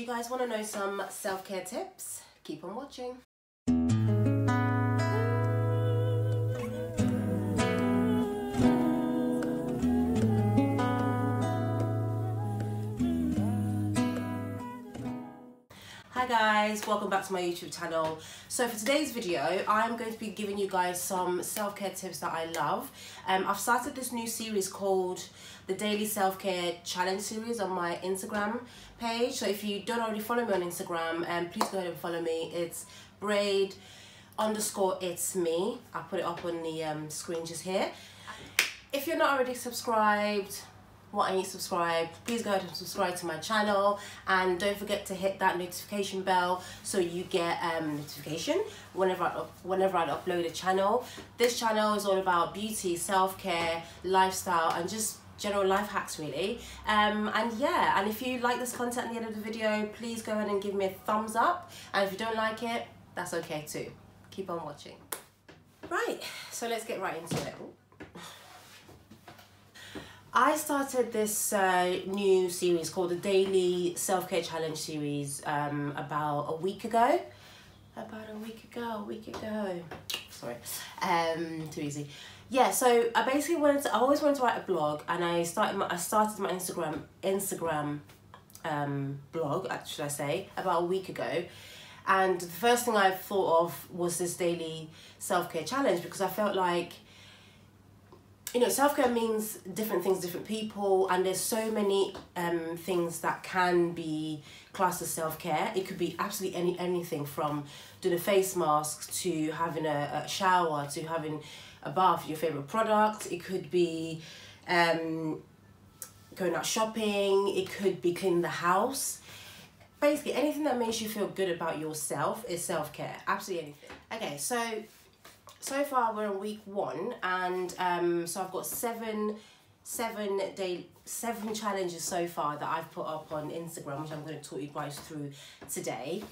you guys want to know some self-care tips? Keep on watching. Hi guys, welcome back to my YouTube channel. So for today's video, I'm going to be giving you guys some self-care tips that I love. I've started this new series called the Daily Self-Care Challenge series on my Instagram page. So if you don't already follow me on Instagram, please go ahead and follow me. It's braid_it's_me. I'll put it up on the screen just here. If you're not already subscribed, why don't you subscribe? Please go ahead and subscribe to my channel, and don't forget to hit that notification bell so you get notification whenever I upload a channel. This channel is all about beauty, self-care, lifestyle, and just general life hacks really. And yeah, and if you like this content at the end of the video, please go ahead and give me a thumbs up, and if you don't like it, that's okay too. Keep on watching. Right, so let's get right into it. I started this new series called the Daily Self-Care Challenge series about a week ago. Sorry, too easy. Yeah, so I basically I always wanted to write a blog, and I started my Instagram blog, should I say, about a week ago. And the first thing I thought of was this daily self-care challenge, because I felt like, you know, self-care means different things to different people, and there's so many things that can be classed as self-care. It could be absolutely anything from doing a face mask to having a shower to having a bath, your favourite product. It could be going out shopping. It could be cleaning the house. Basically, anything that makes you feel good about yourself is self-care. Absolutely anything. Okay, so far we're on week 1, and so I've got seven challenges so far that I've put up on Instagram, which I'm going to talk you guys through today.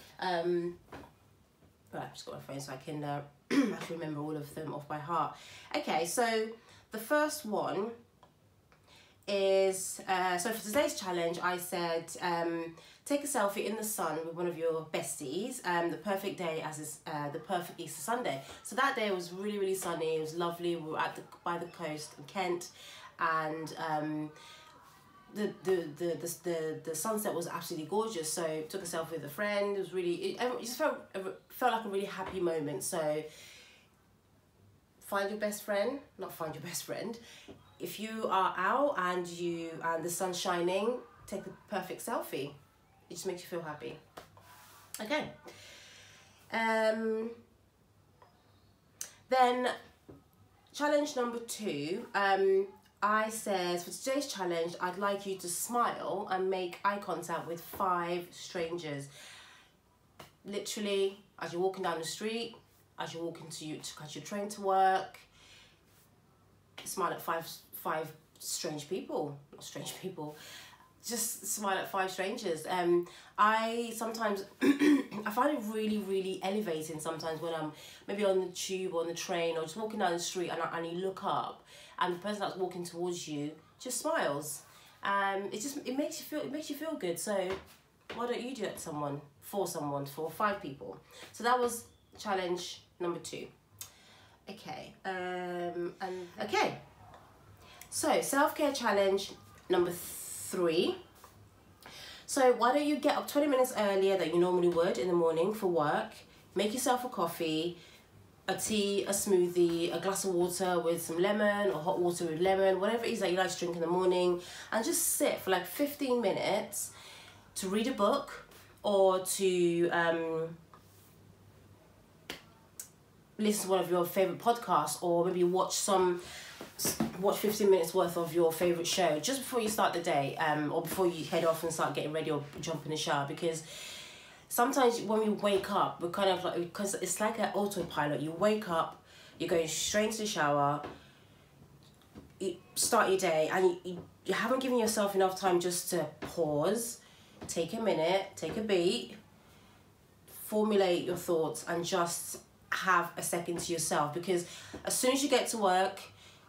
Right, I've just got my phone so I can actually remember all of them off by heart. Okay, so the first one is, so for today's challenge I said take a selfie in the sun with one of your besties. The perfect day as is the perfect Easter Sunday. So that day was really sunny. It was lovely. We were by the coast in Kent, and the sunset was absolutely gorgeous. So took a selfie with a friend. It was really, it just felt like a really happy moment. So find your best friend, not find your best friend. If you are out and the sun's shining, take the perfect selfie. It just makes you feel happy. Okay. Then challenge number 2. I said for today's challenge, I'd like you to smile and make eye contact with 5 strangers. Literally, as you're walking down the street, as you're walking to catch your train to work, smile at five strange people, not strange people. Just smile at 5 strangers. I sometimes I find it really elevating sometimes when I'm maybe on the tube or on the train or just walking down the street, and you look up and the person that's walking towards you just smiles. It makes you feel good. So why don't you do it for 5 people? So that was challenge number 2. Okay. Okay. So self-care challenge number 3. So why don't you get up 20 minutes earlier than you normally would in the morning for work, make yourself a coffee, a tea, a smoothie, a glass of water with some lemon or hot water with lemon, whatever it is that you like to drink in the morning, and just sit for like 15 minutes to read a book or to listen to one of your favourite podcasts, or maybe watch 15 minutes worth of your favourite show just before you start the day, or before you head off and start getting ready or jump in the shower. Because sometimes when we wake up, we're kind of like, because it's like an autopilot. You wake up, you're going straight into the shower, you start your day, and you haven't given yourself enough time just to pause, take a minute, take a beat, formulate your thoughts, and just have a second to yourself. Because as soon as you get to work,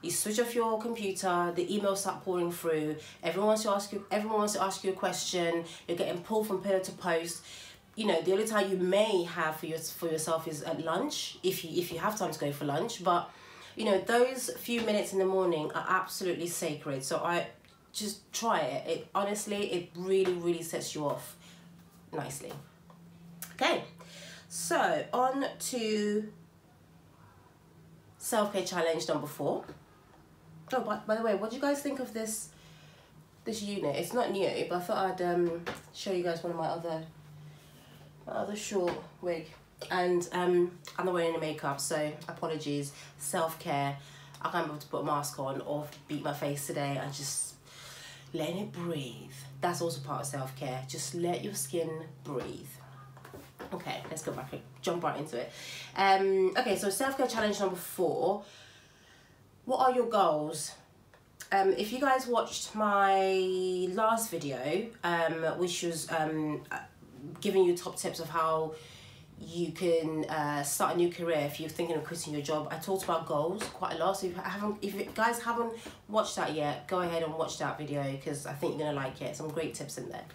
You switch off your computer, the emails start pouring through, everyone wants to ask you a question, you're getting pulled from pillar to post. You know, the only time you may have for yourself is at lunch, if you have time to go for lunch. But you know, those few minutes in the morning are absolutely sacred. So I just try it. It honestly, it really sets you off nicely. Okay, so on to self-care challenge number 4. Oh, by the way, what do you guys think of this unit? It's not new, but I thought I'd show you guys one of my other short wig. And I'm not wearing any makeup, so apologies. Self-care. I can't be able to put a mask on or beat my face today. I just letting it breathe. That's also part of self-care. Just let your skin breathe. Okay, let's go back and jump right into it. Okay, so self-care challenge number 4. What are your goals? If you guys watched my last video, which was giving you top tips of how you can start a new career if you're thinking of quitting your job, I talked about goals quite a lot. So if you guys haven't watched that yet, go ahead and watch that video, because I think you're gonna like it. Some great tips in there.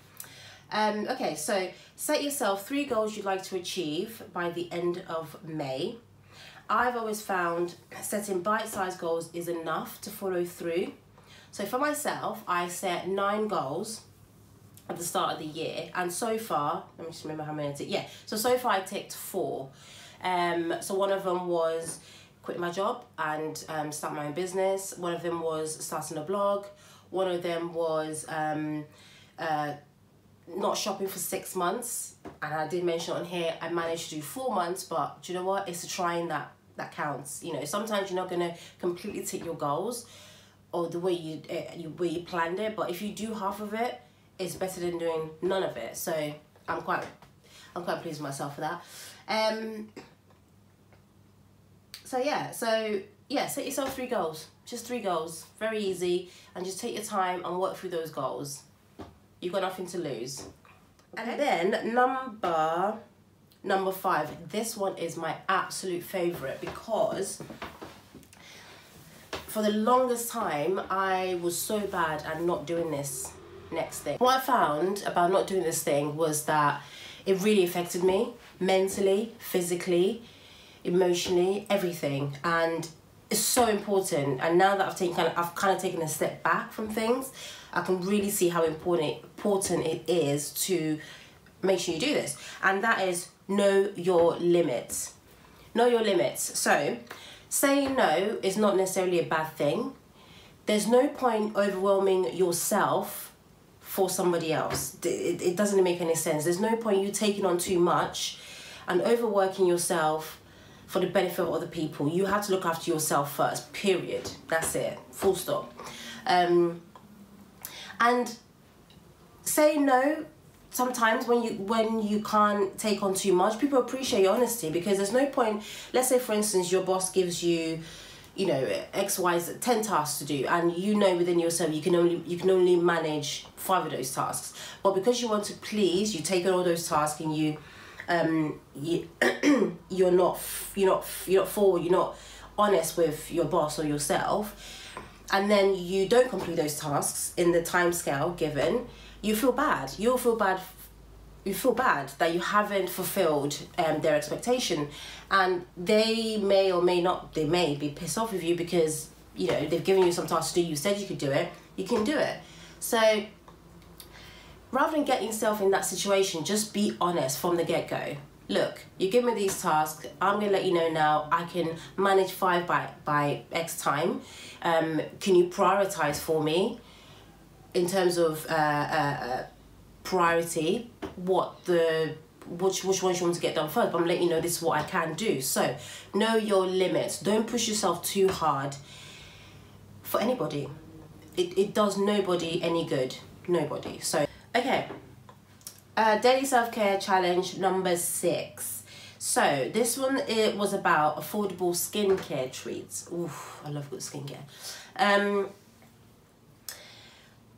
Okay, so set yourself 3 goals you'd like to achieve by the end of May. I've always found setting bite-sized goals is enough to follow through. So for myself, I set 9 goals at the start of the year, and so far, let me just remember how many I did. Yeah, so far I ticked 4. So one of them was quit my job and start my own business. One of them was starting a blog. One of them was not shopping for 6 months, and I did mention on here I managed to do 4 months, but do you know what, it's the trying that counts. You know, sometimes you're not going to completely tick your goals or the way you planned it, but if you do half of it, it's better than doing none of it. So I'm quite pleased with myself for that. So yeah, set yourself 3 goals, just 3 goals, very easy, and just take your time and work through those goals. You've got nothing to lose. Okay. And then number 5, this one is my absolute favorite, because for the longest time I was so bad at not doing this next thing. What I found about not doing this thing was that it really affected me mentally, physically, emotionally, everything, and it's so important. And now that I've kind of taken a step back from things, I can really see how important it is to make sure you do this, and that is know your limits. Know your limits. So saying no is not necessarily a bad thing. There's no point overwhelming yourself for somebody else. It doesn't make any sense. There's no point you taking on too much and overworking yourself for the benefit of other people. You have to look after yourself first, period. That's it, full stop. And say no sometimes when you can't take on too much. People appreciate your honesty, because there's no point. Let's say, for instance, your boss gives you, you know, X, Y, Z, 10 tasks to do, and you know within yourself you can only manage 5 of those tasks. But because you want to please, you take on all those tasks, and you're not forward, you're not honest with your boss or yourself, and then you don't complete those tasks in the time scale given. You feel bad. You feel bad that you haven't fulfilled their expectation, and they may or may not. They may be pissed off with you because, you know, they've given you some tasks to do. You said you could do it. You can do it. So rather than getting yourself in that situation, just be honest from the get-go. Look, you give me these tasks. I'm gonna let you know now. I can manage 5 by X time. Can you prioritize for me? In terms of priority, which ones you want to get done first, but I'm letting you know this is what I can do. So know your limits. Don't push yourself too hard for anybody. It does nobody any good. Nobody. So okay, daily self-care challenge number 6. So this one, it was about affordable skincare treats. Oof, I love good skincare.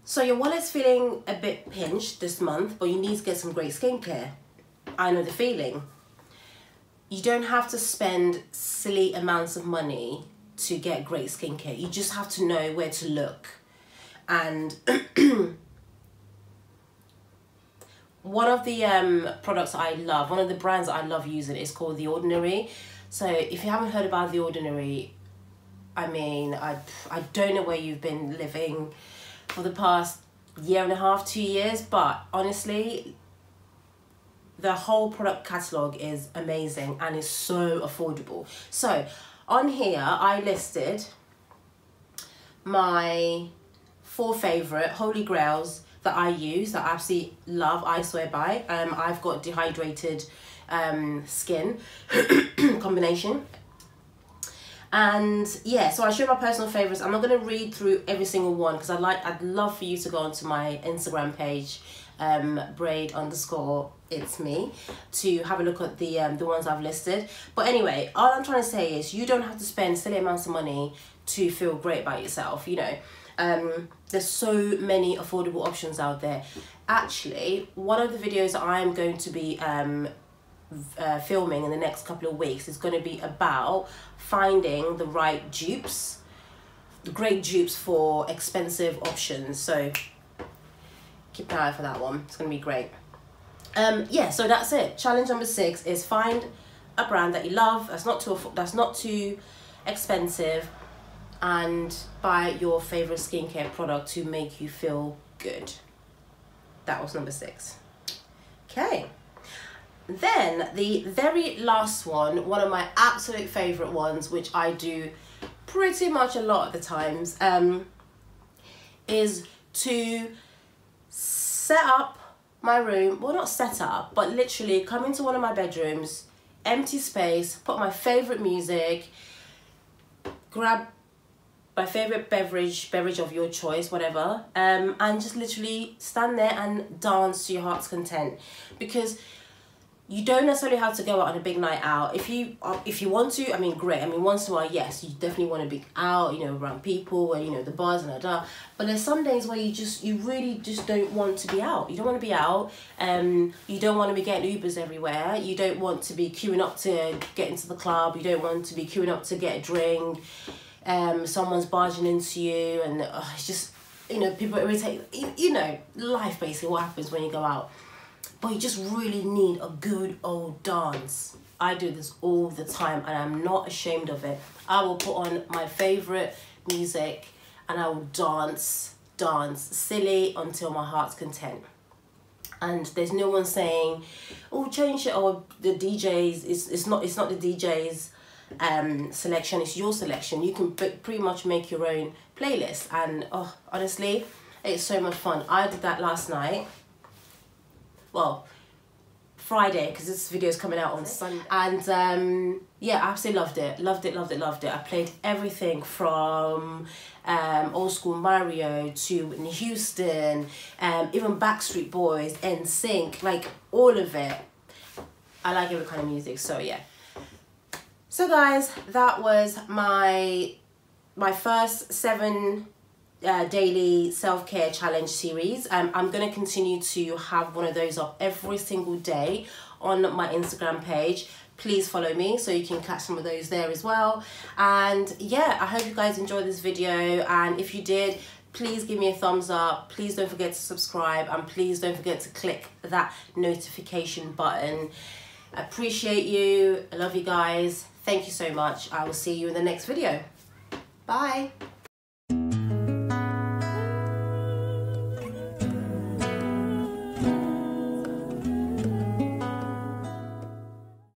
So your wallet's feeling a bit pinched this month, but you need to get some great skincare. I know the feeling. You don't have to spend silly amounts of money to get great skincare. You just have to know where to look. And one of the products I love, one of the brands I love using is called The Ordinary. So if you haven't heard about The Ordinary, I mean, I don't know where you've been living for the past year and a half, 2 years, but honestly, the whole product catalogue is amazing and is so affordable. So on here, I listed my 4 favourite holy grails that I use, that I absolutely love, I swear by. I've got dehydrated skin combination. And yeah, so I show my personal favourites. I'm not going to read through every single one because I'd love for you to go onto my Instagram page, braid_it's_me, to have a look at the ones I've listed. But anyway, all I'm trying to say is you don't have to spend silly amounts of money to feel great about yourself, you know. There's so many affordable options out there. Actually, one of the videos that I'm going to be filming in the next couple of weeks is going to be about finding the right dupes, the great dupes for expensive options. So keep an eye for that one. It's going to be great. Yeah, so that's it. Challenge number 6 is find a brand that you love, that's not too expensive, and buy your favorite skincare product to make you feel good. That was number 6. Okay. Then the very last one of my absolute favorite ones, which I do pretty much a lot of the times, is to set up my room. Well, not set up, but literally come into one of my bedrooms, empty space, put my favorite music, grab my favorite beverage of your choice, whatever, and just literally stand there and dance to your heart's content. Because you don't necessarily have to go out on a big night out. If you want to, I mean, great. I mean, once in a while, yes, you definitely want to be out, you know, around people and, you know, the bars and da. But there's some days where you really just don't want to be out. You don't want to be out. You don't want to be getting Ubers everywhere. You don't want to be queuing up to get into the club. You don't want to be queuing up to get a drink. Someone's barging into you, and it's just, you know, people irritate. You know, life basically. What happens when you go out? But you just really need a good old dance. I do this all the time and I'm not ashamed of it. I will put on my favourite music and I will dance silly until my heart's content. And there's no one saying, oh, change it, or the DJ's, it's not the DJ's selection, it's your selection. You can pretty much make your own playlist, and oh, honestly, it's so much fun. I did that last night. Well, Friday, because this video is coming out on Sunday. And yeah, I absolutely loved it. I played everything from old school Mario to Whitney Houston, even Backstreet Boys, NSYNC, like all of it. I like every kind of music, so yeah. So guys, that was my first 7 daily self-care challenge series. I'm going to continue to have one of those up every single day on my Instagram page. Please follow me so you can catch some of those there as well. And yeah, I hope you guys enjoyed this video, and if you did, please give me a thumbs up. Please don't forget to subscribe, and please don't forget to click that notification button. I appreciate you. I love you guys. Thank you so much. I will see you in the next video. Bye.